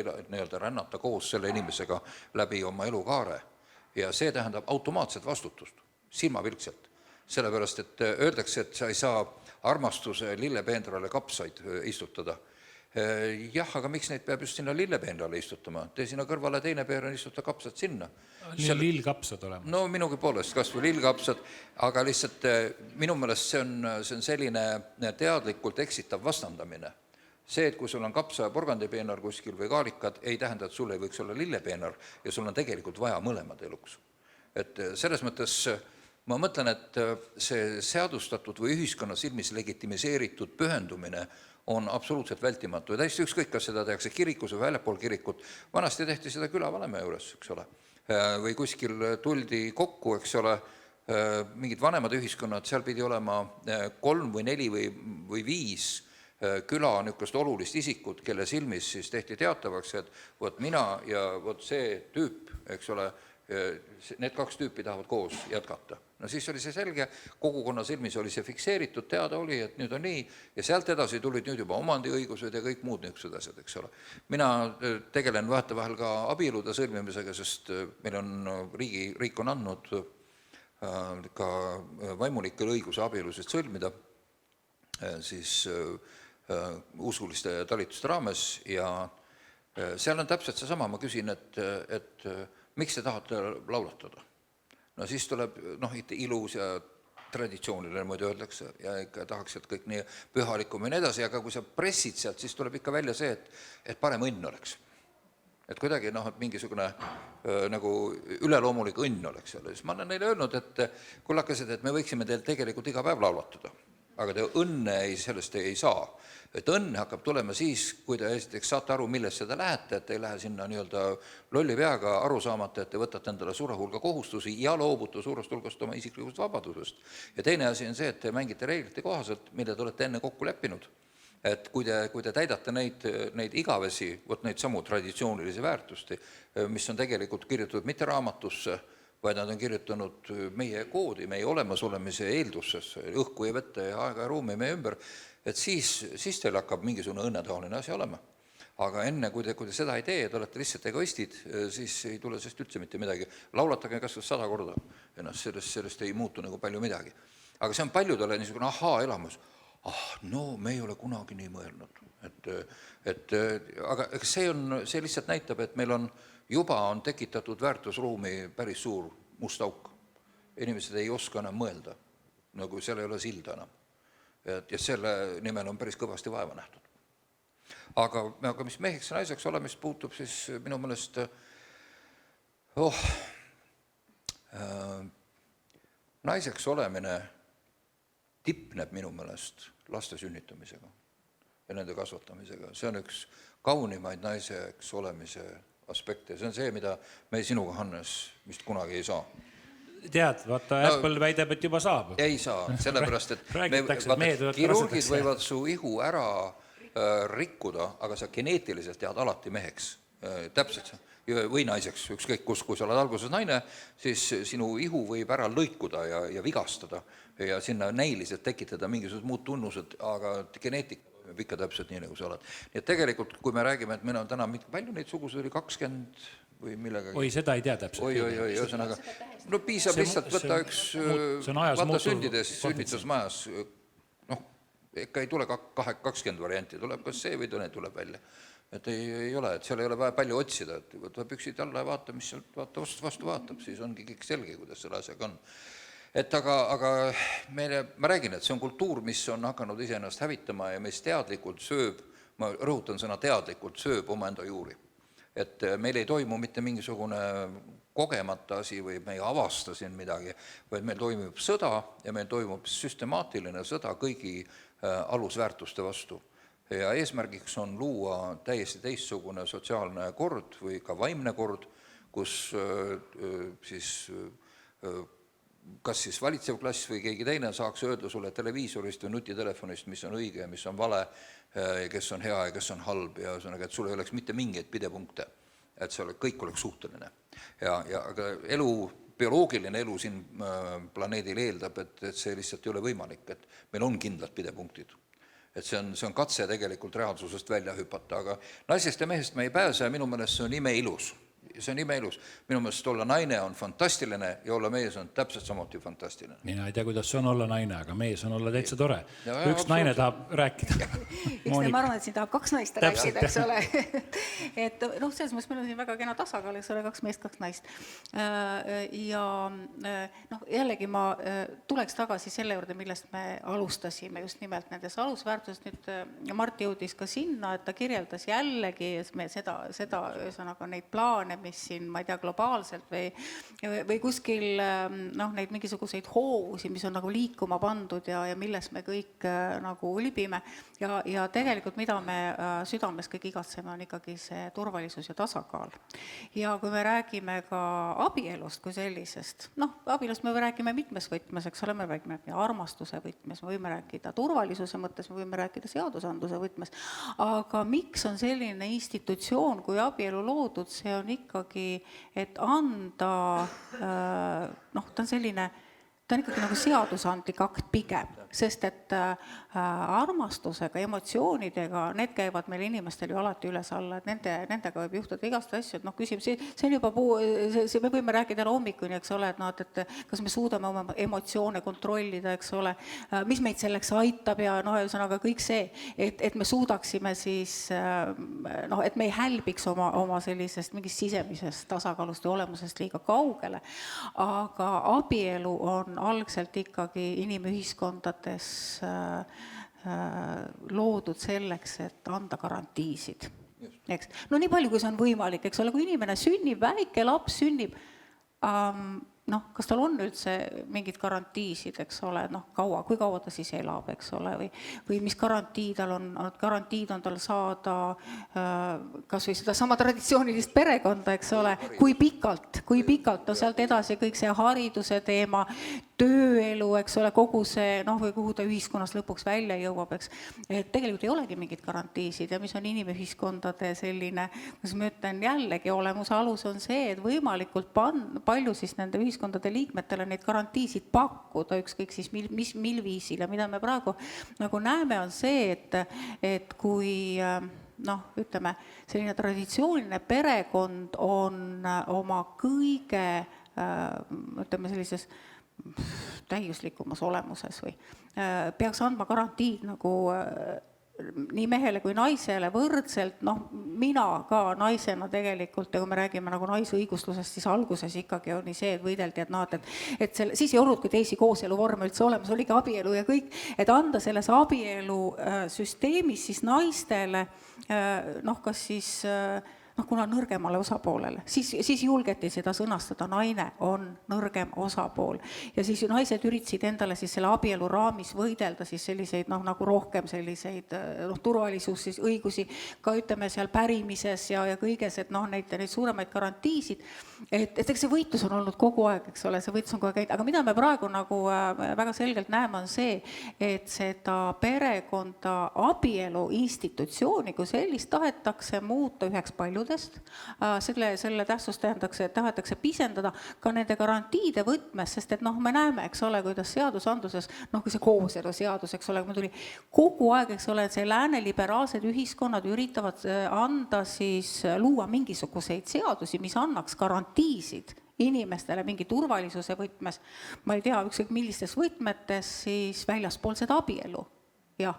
rännata koos selle inimesega läbi oma elukaare. Ja see tähendab automaatset vastutust, silmapilkselt. Sellepärast, et öeldakse, et sa ei saa armastuse lillepeendrale kapsaid istutada. Jah, aga miks neid peab just sinna lillepeenrale istutama? Tee sinna kõrvale teine peer on istuta kapsad sinna. Lillkapsad olema. No minugi poolest, kas või lillkapsad, aga lihtsalt minu meelest see on selline teadlikult eksitav vastandamine. See, et kui sul on kapsa ja porgandipeenar kuskil või kaalikad, ei tähenda, et sul ei võiks olla lillepeenar ja sul on tegelikult vaja mõlemad eluks. Et selles mõttes ma mõtlen, et see seadustatud või ühiskonna silmis legitimiseeritud pühendumine on absoluutselt vältimatu. Ja täiesti ükskõik, kas seda tehakse kirikus või väljapool kirikut. Vanasti tehti seda külavanema juures, eks ole. Või kuskil tuldi kokku, eks ole, mingid vanemad ühiskonnad, seal pidi olema 3 või 4 või 5 küla niisugust olulist isikut, kelle silmis siis tehti teatavaks, et võt mina ja võt see tüüp, eks ole, need 2 tüüpi tahavad koos jätkata. No siis oli see selge, kogukonna silmis oli see fikseeritud, teada oli, et nüüd on nii, ja sealt edasi tulid nüüd juba omandiõigused ja kõik muud niisugused asjad, eks ole. Mina tegelen vahetevahel ka abielude sõlmimisega, sest meil on riik on andnud ka vaimulikele õiguse abielusid sõlmida, siis usuliste talituste raames ja seal on täpselt seesama, ma küsin, et miks te tahate laulatada? No siis tuleb ilus ja traditsiooniline, muidu öeldakse, ja ikka tahaks, et kõik nii pühalikum ja nii edasi, aga kui sa pressid sealt, siis tuleb ikka välja see, et parem õnn oleks. Et kuidagi et mingisugune nagu üleloomulik õnn oleks seal. Siis ma olen neile öelnud, et kullakesed, et me võiksime teil tegelikult iga päev laulatada, aga te õnne sellest ei saa. Et õnn hakkab tulema siis, kui te esiteks saate aru, millest te lähete, et ei lähe sinna nii-öelda lolli peaga aru saamata, et te võtate endale suure hulga kohustusi ja loobute suurest hulgast oma isiklikust vabadusest. Ja teine asi on see, et te mängite reeglite kohaselt, mille te olete enne kokku leppinud. Et kui te täidate neid igavesi, neid samu traditsioonilisi väärtusti, mis on tegelikult kirjutatud mitte raamatusse, vaid nad on kirjutanud meie koodi, meie olemasolemise eeldussesse, õhku ja vette ja aega ja ruumi meie ümber, et siis teil hakkab mingisugune õnnetaoline asi olema. Aga enne, kui te seda ei tee, te olete lihtsalt egoistid, siis ei tule sellest üldse mitte midagi. Laulatage kas 100 korda ennast, sellest ei muutu nagu palju midagi. Aga see on paljudele niisugune elamus. No me ei ole kunagi nii mõelnud. Aga see lihtsalt näitab, et meil juba on tekitatud väärtusruumi päris suur must auk. Inimesed ei oska enam mõelda, nagu seal ei ole silda enam. Ja selle nimel on päris kõvasti vaeva nähtud. Aga mis meheks ja naiseks olemist puutub, siis minu meelest naiseks olemine tipneb minu meelest laste sünnitamisega ja nende kasvatamisega. See on üks kaunimaid naiseks olemise aspekte. See on see, mida me sinuga, Hannes, vist kunagi ei saa. Tead, vaata, Apple väidab, et juba saab. Ei saa, sellepärast, et kirurgid võivad su ihu ära rikkuda, aga sa geneetiliselt jääd alati meheks. Täpselt või naiseks, ükskõik kui sa oled alguses naine, siis sinu ihu võib ära lõikuda ja vigastada ja sinna näiliselt tekitada mingisugused muud tunnused, aga geneetika toimub ikka täpselt nii, nagu sa oled. Nii et tegelikult, kui me räägime, et meil on täna palju neid sugusid oli 20 või millegagi. Oi, seda ei tea täpselt. Ühesõnaga, no piisab lihtsalt võtta üks, vaata sünnitusmajas, ikka ei tule 20 varianti, tuleb kas see või tõne tuleb välja. Et ei ole, et seal ei ole vaja palju otsida, et võtab üksid alla ja vaata, mis sealt vastu vaatab, siis ongi kõik selge, kuidas selle asjaga on. Et aga ma räägin, et see on kultuur, mis on hakanud iseennast hävitama ja mis teadlikult sööb, ma rõhutan sõna teadlikult, sööb omaenda juuri. Et meil ei toimu mitte mingisugune kogemata asi või me ei avasta siin midagi, vaid meil toimub sõda ja meil toimub süstemaatiline sõda kõigi alusväärtuste vastu. Ja eesmärgiks on luua täiesti teistsugune sotsiaalne kord või ka vaimne kord, kus kas siis valitsev klass või keegi teine saaks öelda sulle televiisorist või nutitelefonist, mis on õige ja mis on vale, kes on hea ja kes on halb ja et sul ei oleks mitte mingeid pidepunkte, et kõik oleks suhteline. Aga bioloogiline elu siin planeedil eeldab, et see lihtsalt ei ole võimalik, et meil on kindlad pidepunktid. Et see on katse tegelikult reaalsusest välja hüpata, aga naisest ja mehest me ei pääse ja minu meelest see on imeilus. See on imeilus. Minu meelest olla naine on fantastiline ja olla mees on täpselt samuti fantastiline. Mina ei tea, kuidas see on olla naine, aga mees on olla täitsa tore. Üks naine tahab rääkida. Ma arvan, et siin tahab 2 naist rääkida, eks ole. Et selles mõttes meil on siin väga kena tasakaal, eks ole, 2 meest, 2 naist. Ja jällegi ma tuleks tagasi selle juurde, millest me alustasime just nimelt nendes alusväärtusest. Nüüd Mart jõudis ka sinna, et ta kirjeldas jällegi seda ühesõnaga neid plaane, mis siin, ma ei tea, globaalselt või kuskil neid mingisuguseid hoovusi, mis on nagu liikuma pandud ja milles me kõik nagu ulbime. Ja tegelikult, mida me südames kõik igatseme, on ikkagi see turvalisus ja tasakaal. Ja kui me räägime ka abielust kui sellisest, abielust me räägime mitmes võtmes, eks ole, me räägime armastuse võtmes, me võime rääkida turvalisuse mõttes, me võime rääkida seadusandluse võtmes, aga miks on selline institutsioon kui abielu loodud, see on ikkagi, et anda, ta on ikkagi nagu seadusandlik akt pigem. sest et armastusega, emotsioonidega, need käivad meil inimestel ju alati üles-alla, et nendega võib juhtuda igast asju, et noh, küsimus, see on juba me võime rääkida hommikuni, eks ole, et kas me suudame oma emotsioone kontrollida, eks ole, mis meid selleks aitab ja noh, ühesõnaga kõik see, et me suudaksime siis noh, et me ei hälbiks oma sellisest mingist sisemisest tasakaalust ja olemusest liiga kaugele, aga abielu on algselt ikkagi inimühiskondades loodud selleks, et anda garantiisid. Eks? No nii palju, kui see on võimalik, eks ole, kui inimene sünnib, väike laps sünnib, noh, kas tal on üldse mingid garantiisid, eks ole, noh, kui kaua ta siis elab, eks ole, või mis garantiid on tal saada kas või seda sama traditsioonilist perekonda, eks ole, kui pikalt, no sealt edasi kõik see hariduse teema, tööelu, eks ole, kogu see, noh, või kuhu ta ühiskonnas lõpuks välja jõuab, eks, et tegelikult ei olegi mingit garantiisid ja mis on inimühiskondade selline, kuidas ma ütlen, jällegi olemuse alus on see, et võimalikult palju siis nende ühiskondade liikmetele neid garantiisid pakkuda, ükskõik siis mil viisil ja mida me praegu nagu näeme, on see, et kui noh, ütleme, selline traditsiooniline perekond on oma kõige, ütleme, sellises täiuslikumas olemuses või peaks andma garantiid nagu nii mehele kui naisele võrdselt, noh, mina ka naisena tegelikult, ja kui me räägime nagu naisõiguslusest, siis alguses ikkagi oli see, et võideldi, et noh, et siis ei olnudki teisi kooseluvorme üldse olemas, oligi abielu ja kõik, et anda selles abielu süsteemis siis naistele, noh, kas siis noh, kuna nõrgemale osapoolele, siis julgeti seda sõnastada, naine on nõrgem osapool. Ja siis naised üritasid endale siis selle abielu raamis võidelda siis selliseid, noh, nagu rohkem selliseid turvalisus, siis õigusi, ka ütleme seal pärimises ja kõiges, et noh, neid suuremaid garantiisid, et eks see võitlus on olnud kogu aeg, eks ole, see võitlus on kogu aeg käinud, aga mida me praegu nagu väga selgelt näeme, on see, et seda perekonda abielu institutsiooni kui sellist tahetakse muuta üheks paljudest, selle tähtsust tahetakse pisendada ka nende garantiide võtmes, sest et noh, me näeme, eks ole, kuidas seadusandluses, noh, kui see kooseluseadus, eks ole, kui tuli kogu aeg, eks ole, et see lääne liberaalsed ühiskonnad üritavad anda siis, luua mingisuguseid seadusi, mis annaks garantiisid inimestele mingi turvalisuse võtmes, ma ei tea, ükskõik millistes võtmetes siis väljaspool seda abielu. Ja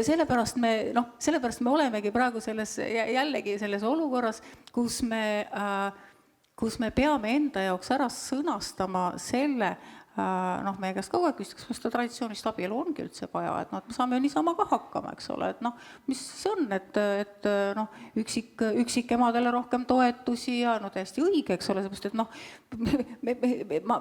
sellepärast me olemegi praegu jällegi selles olukorras, kus me peame enda jaoks ära sõnastama selle, noh, meie käest kogu aeg küsitakse, kas seda traditsioonist abielu ongi üldse vaja, et noh, et me saame ju niisama ka hakkama, eks ole, et noh, mis see on, et noh, üksikemadele rohkem toetusi ja no täiesti õige, eks ole, seepärast, et noh,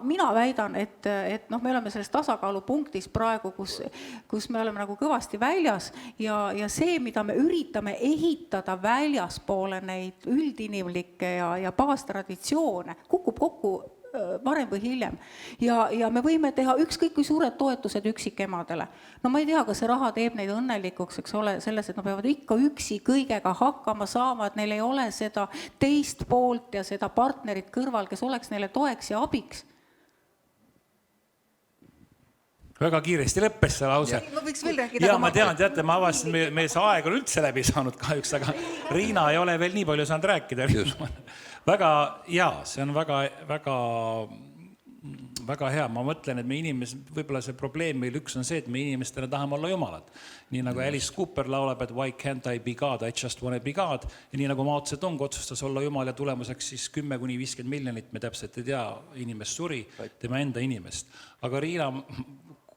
mina väidan, et noh, me oleme selles tasakaalupunktis praegu, kus me oleme nagu kõvasti väljas ja see, mida me üritame ehitada väljaspoole neid üldinimlikke ja baastraditsioone, kukub kokku varem või hiljem. Ja me võime teha ükskõik kui suured toetused üksikemadele. No ma ei tea, kas see raha teeb neid õnnelikuks, eks ole, selles, et nad peavad ikka üksi kõigega hakkama saama, et neil ei ole seda teist poolt ja seda partnerit kõrval, kes oleks neile toeks ja abiks. Väga kiiresti lõppes see lause. Ma võiks veel rääkida. Ja ma tean, teate, ma avasin, meie see aeg on üldse läbi saanud kahjuks, aga Riina ei ole veel nii palju saanud rääkida. Väga, jaa, see on väga hea. Ma mõtlen, et me inimesed, võib-olla see probleem meil üks on see, et me inimestele tahame olla jumalad. Nii nagu Alice Cooper laulab, et why can't I be God, I just want to be God. Ja nii nagu Mao Zedong otsustas olla jumal ja tulemuseks siis 10–50 miljonit, me täpselt ei tea, inimest suri, tema enda inimest. Aga Riina,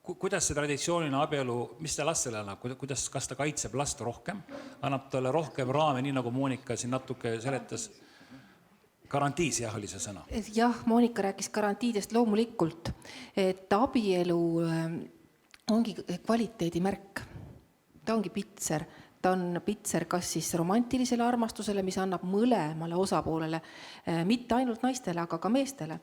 kuidas see traditsiooniline abielu, mis ta lastele annab, kas ta kaitseb last rohkem, annab talle rohkem raame, nii nagu Moonika siin natuke seletas, garantiis, jah, oli see sõna? Jah, Moonika rääkis garantiidest loomulikult, et abielu ongi kvaliteedimärk, ta ongi pitser. Ta on pitser kas siis romantilisele armastusele, mis annab mõlemale osapoolele, mitte ainult naistele, aga ka meestele,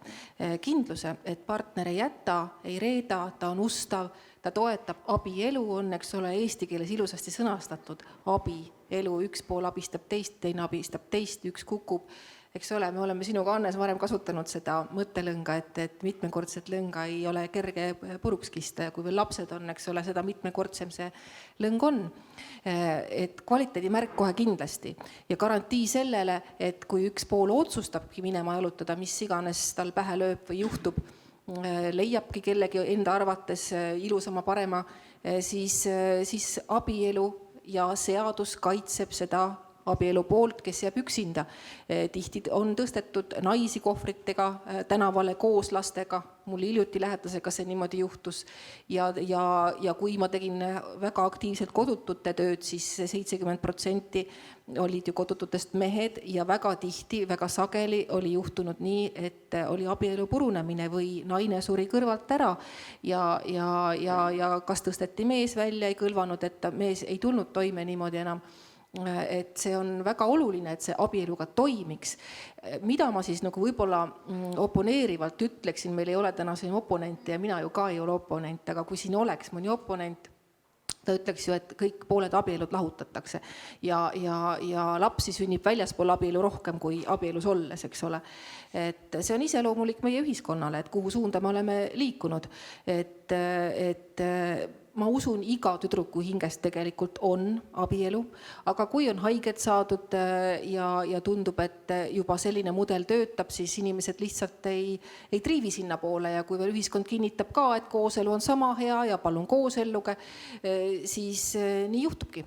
kindluse, et partner ei jäta, ei reeda, ta on ustav, ta toetab abielu, on, eks ole, eesti keeles ilusasti sõnastatud abielu, üks pool abistab teist, teine abistab teist, üks kukub, eks ole, me oleme sinuga, Annes, varem kasutanud seda mõttelõnga, et mitmekordset lõnga ei ole kerge puruks kista ja kui veel lapsed on, eks ole, seda mitmekordsem see lõng on. Et kvaliteedimärk kohe kindlasti ja garantii sellele, et kui üks pool otsustabki minema jalutada, mis iganes tal pähe lööb või juhtub, leiabki kellegi enda arvates ilusama, parema, siis abielu ja seadus kaitseb seda abielu poolt, kes jääb üksinda. Tihti on tõstetud naisi kohvritega tänavale koos lastega. Mul hiljuti lähedasega see niimoodi juhtus. Ja kui ma tegin väga aktiivselt kodutute tööd, siis 70% olid ju kodututest mehed ja väga tihti, väga sageli oli juhtunud nii, et oli abielu purunemine või naine suri kõrvalt ära ja kas tõsteti mees välja, ei kõlvanud, et mees ei tulnud toime niimoodi enam. Et see on väga oluline, et see abieluga toimiks. Mida ma siis nagu võib-olla oponeerivalt ütleksin, meil ei ole täna siin oponente ja mina ju ka ei ole oponent, aga kui siin oleks mõni oponent, ta ütleks ju, et kõik pooled abielud lahutatakse ja lapsi sünnib väljaspool abielu rohkem kui abielus olles, eks ole. Et see on iseloomulik meie ühiskonnale, et kuhu suunda me oleme liikunud, et ma usun, iga tüdruku hingest tegelikult on abielu, aga kui on haiget saadud ja tundub, et juba selline mudel töötab, siis inimesed lihtsalt ei triivi sinna poole ja kui veel ühiskond kinnitab ka, et kooselu on sama hea ja palun kooselluge, siis nii juhtubki.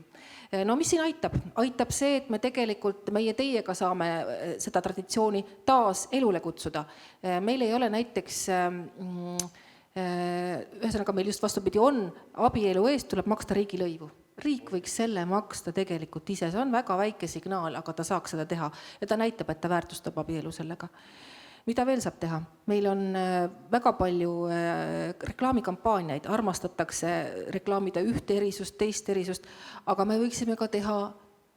No mis siin aitab? Aitab see, et me tegelikult meie teiega saame seda traditsiooni taas elule kutsuda. Meil ei ole näiteks ühesõnaga meil just vastupidi on, abielu eest tuleb maksta riigilõivu. Riik võiks selle maksta tegelikult ise, see on väga väike signaal, aga ta saaks seda teha ja ta näitab, et ta väärtustab abielu sellega. Mida veel saab teha? Meil on väga palju reklaamikampaaniaid, armastatakse reklaamida ühte erisust, teist erisust, aga me võiksime ka teha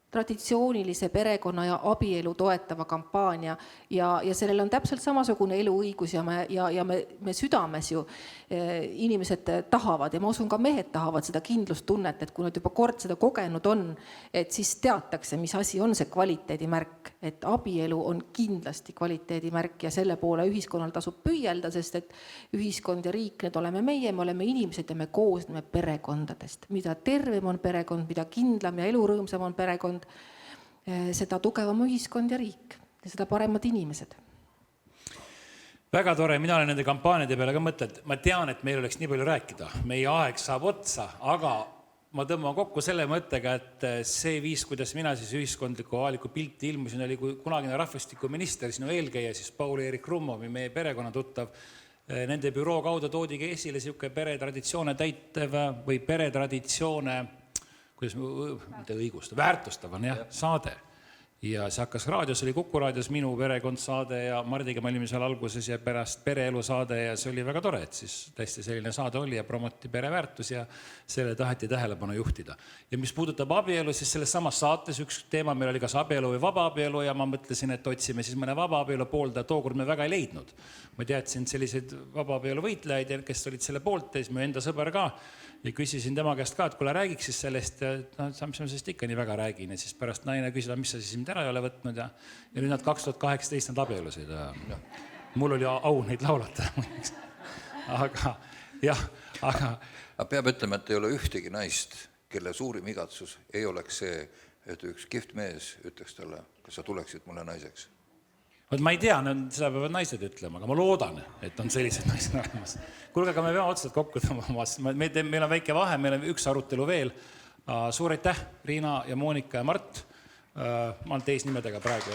traditsioonilise perekonna ja abielu toetava kampaania ja sellel on täpselt samasugune eluõigus ja me südames ju inimesed tahavad ja ma usun ka mehed tahavad seda kindlustunnet, et kui nad juba kord seda kogenud on, et siis teatakse, mis asi on see kvaliteedimärk, et abielu on kindlasti kvaliteedimärk ja selle poole ühiskonnal tasub püüelda, sest et ühiskond ja riik, need oleme meie, me oleme inimesed ja me koosneme perekondadest. Mida tervem on perekond, mida kindlam ja elurõõmsam on perekond, seda tugevam ühiskond ja riik ja seda paremad inimesed. Väga tore, mina olen nende kampaaniade peale ka mõtlenud. Ma tean, et meil oleks nii palju rääkida. Meie aeg saab otsa, aga ma tõmban kokku selle mõttega, et see viis, kuidas mina siis ühiskondliku avaliku pilti ilmusin, oli kui kunagine rahvastikuminister, sinu eelkäija, siis Paul-Eerik Krummovi, meie perekonna tuttav, nende büroo kaudu toodigi esile siuke peretraditsioone täitev või peretraditsioone väärtustav on saade. Ja see hakkas raadios, oli Kuku raadios minu perekond saade ja Mardiga me olime seal alguses ja pärast pereelu saade ja see oli väga tore, et siis tõesti selline saade oli ja promoti pereväärtus ja selle taheti tähelepanu juhtida. Ja mis puudutab abielu, siis selles samas saates üks teema meil oli kas abielu või vaba abielu ja ma mõtlesin, et otsime siis mõne vaba abielu poolda, tookord me väga ei leidnud. Ma teadsin selliseid vaba abielu võitlejaid, kes olid selle poolt ja siis mu enda sõber ka ja küsisin tema käest ka, et kuule räägiks siis sellest ja mis ma sellest ikka nii väga räägin ja siis pärast naine küsida, mis sa siis mind ära ei ole võtnud ja nüüd nad 2018 nad abielusid ja mul oli au neid laulata aga jah, aga peab ütlema, et ei ole ühtegi naist, kelle suurim igatsus ei oleks see, et üks kihvt mees ütleks talle, kas sa tuleksid mulle naiseks. Ma ei tea, seda peavad naised ütlema, aga ma loodan, et on sellised naised olemas. Kuulge, aga me peame otsad kokku tõmbamas. Meil on väike vahe, meil on üks arutelu veel. Suur aitäh, Riina ja Moonika ja Mart. Ma olen teis nimedega praegu.